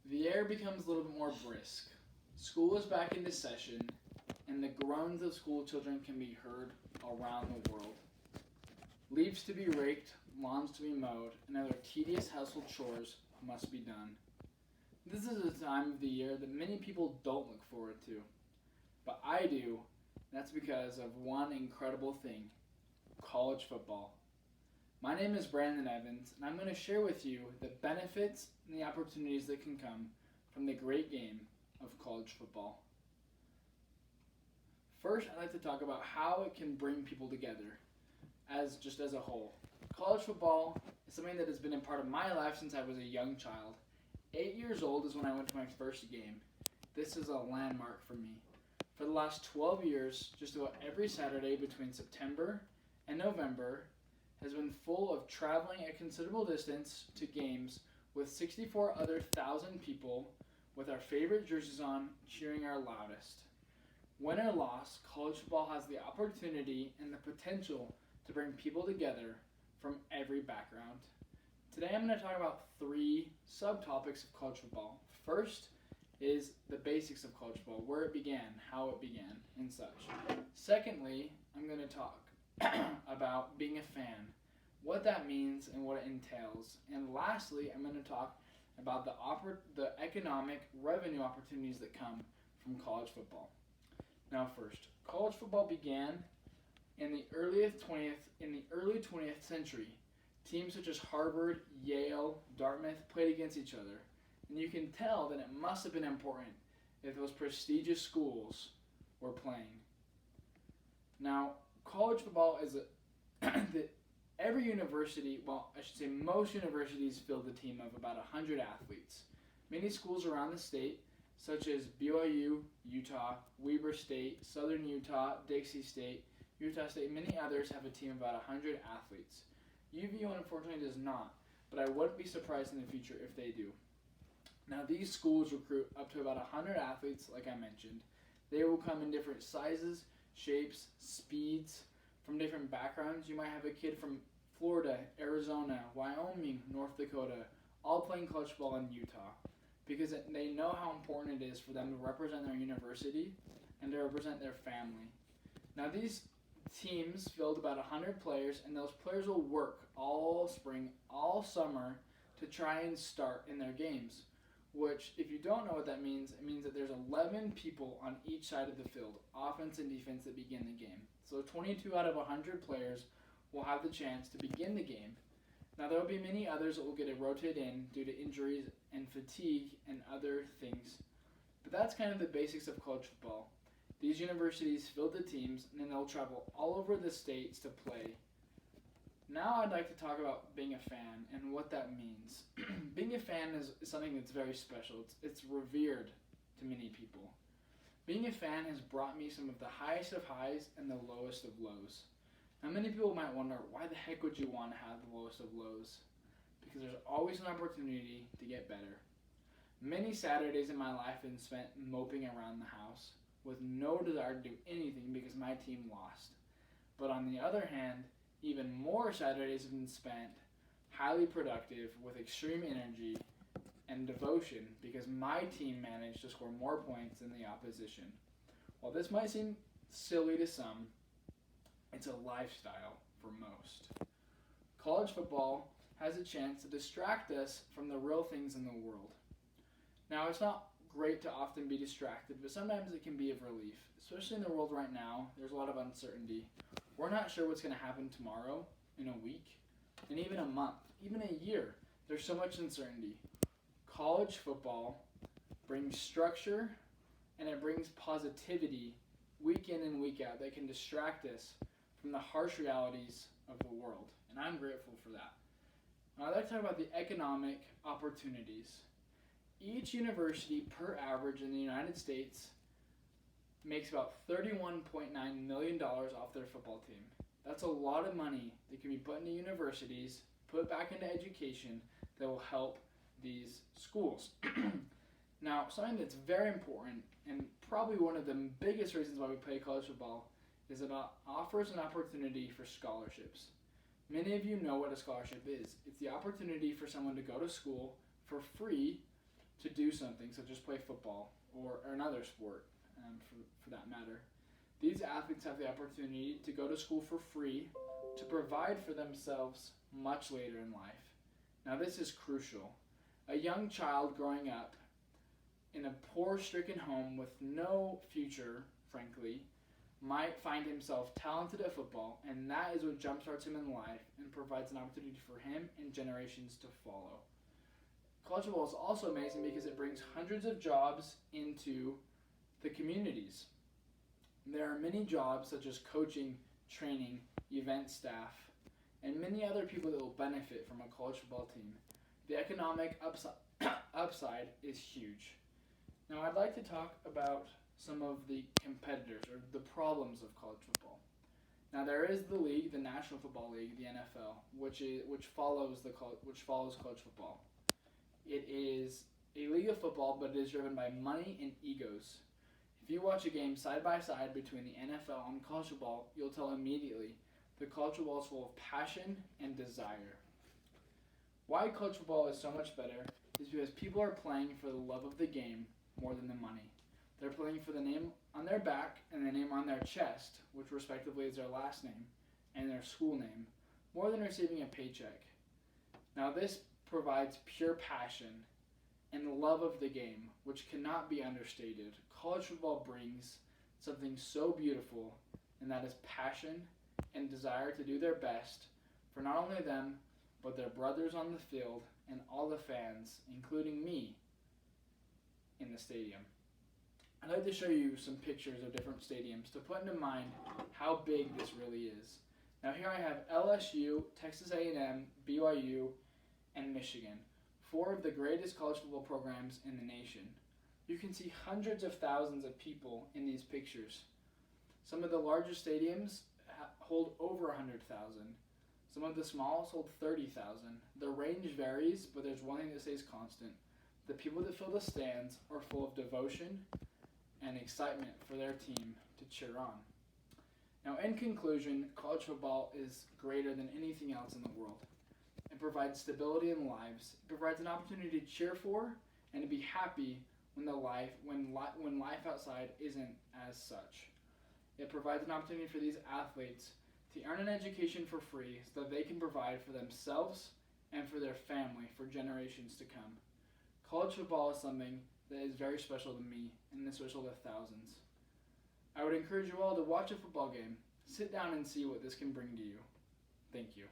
The air becomes a little bit more brisk. School is back into session, and the groans of school children can be heard around the world. Leaves to be raked, lawns to be mowed, and other tedious household chores must be done. This is a time of the year that many people don't look forward to, but I do. That's because of one incredible thing: college football. My name is Brandon Evans, and I'm going to share with you the benefits and the opportunities that can come from the great game of college football. First, I'd like to talk about how it can bring people together as a whole. College football is something that has been a part of my life since I was a young child. 8 years old is when I went to my first game. This is a landmark for me. For the last 12 years, just about every Saturday between September and November has been full of traveling a considerable distance to games with 64 other thousand people with our favorite jerseys on, cheering our loudest. Win or loss, college football has the opportunity and the potential to bring people together from every background. Today I'm going to talk about 3 subtopics of college football. First is the basics of college football, where it began, how it began, and such. Secondly, I'm going to talk about being a fan, what that means and what it entails. And lastly, I'm going to talk about the economic revenue opportunities that come from college football. Now first, college football began in the early 20th century. Teams such as Harvard, Yale, Dartmouth played against each other. And you can tell that it must have been important if those prestigious schools were playing. Now, college football is every university, most universities field a team of about 100 athletes. Many schools around the state, such as BYU, Utah, Weber State, Southern Utah, Dixie State, Utah State, many others have a team of about 100 athletes. UVU unfortunately does not, but I wouldn't be surprised in the future if they do. Now these schools recruit up to about 100 athletes, like I mentioned. They will come in different sizes, shapes, speeds, from different backgrounds. You might have a kid from Florida, Arizona, Wyoming, North Dakota, all playing college football in Utah, because they know how important it is for them to represent their university and to represent their family. Now these teams field about 100 players, and those players will work all spring, all summer to try and start in their games, which, if you don't know what that means, it means that there's 11 people on each side of the field, offense and defense, that begin the game. So 22 out of 100 players will have the chance to begin the game. Now there will be many others that will get rotated in due to injuries and fatigue and other things. But that's kind of the basics of college football. These universities field the teams, and then they'll travel all over the states to play. Now I'd like to talk about being a fan and what that means. Being a fan is something that's very special. It's revered to many people. Being a fan has brought me some of the highest of highs and the lowest of lows. Now many people might wonder, why the heck would you want to have the lowest of lows? Because there's always an opportunity to get better. Many Saturdays in my life have been spent moping around the house with no desire to do anything because my team lost. But on the other hand, even more Saturdays have been spent highly productive with extreme energy and devotion because my team managed to score more points than the opposition. While this might seem silly to some, it's a lifestyle for most. College football has a chance to distract us from the real things in the world. Now, it's not great to often be distracted, but sometimes it can be of relief. Especially in the world right now, there's a lot of uncertainty. We're not sure what's going to happen tomorrow, in a week, and even a month, even a year. There's so much uncertainty. College football brings structure and it brings positivity week in and week out that can distract us from the harsh realities of the world. And I'm grateful for that. Now, I'd like to talk about the economic opportunities. Each university per average in the United States makes about $31.9 million off their football team. That's a lot of money that can be put into universities, put back into education that will help these schools. Now, something that's very important and probably one of the biggest reasons why we play college football is about offers an opportunity for scholarships. Many of you know what a scholarship is. It's the opportunity for someone to go to school for free to do something, such as play football or another sport, for that matter. These athletes have the opportunity to go to school for free to provide for themselves much later in life. Now, this is crucial. A young child growing up in a poor, stricken home with no future, frankly, might find himself talented at football, and that is what jumpstarts him in life and provides an opportunity for him and generations to follow. College football is also amazing because it brings hundreds of jobs into the communities. There are many jobs such as coaching, training, event staff, and many other people that will benefit from a college football team. The economic upside is huge. Now, I'd like to talk about some of the competitors or the problems of college football. Now, there is the league, the National Football League, the NFL, which follows college football. It is a league of football, but it is driven by money and egos. If you watch a game side by side between the NFL and college football, you'll tell immediately that college football is full of passion and desire. Why college football is so much better is because people are playing for the love of the game more than the money. They're playing for the name on their back and the name on their chest, which respectively is their last name, and their school name, more than receiving a paycheck. Now, this provides pure passion and love of the game, which cannot be understated. College football brings something so beautiful, and that is passion and desire to do their best for not only them, but their brothers on the field and all the fans, including me, in the stadium. I'd like to show you some pictures of different stadiums to put into mind how big this really is. Now, here I have LSU, Texas A&M, BYU, and Michigan, 4 of the greatest college football programs in the nation. You can see hundreds of thousands of people in these pictures. Some of the largest stadiums hold over 100,000. Some of the smallest hold 30,000. The range varies, but there's one thing that stays constant. The people that fill the stands are full of devotion and excitement for their team to cheer on. Now, in conclusion, college football is greater than anything else in the world. It provides stability in lives. It provides an opportunity to cheer for and to be happy when life outside isn't as such. It provides an opportunity for these athletes to earn an education for free so that they can provide for themselves and for their family for generations to come. College football is something that is very special to me and is special to thousands. I would encourage you all to watch a football game. Sit down and see what this can bring to you. Thank you.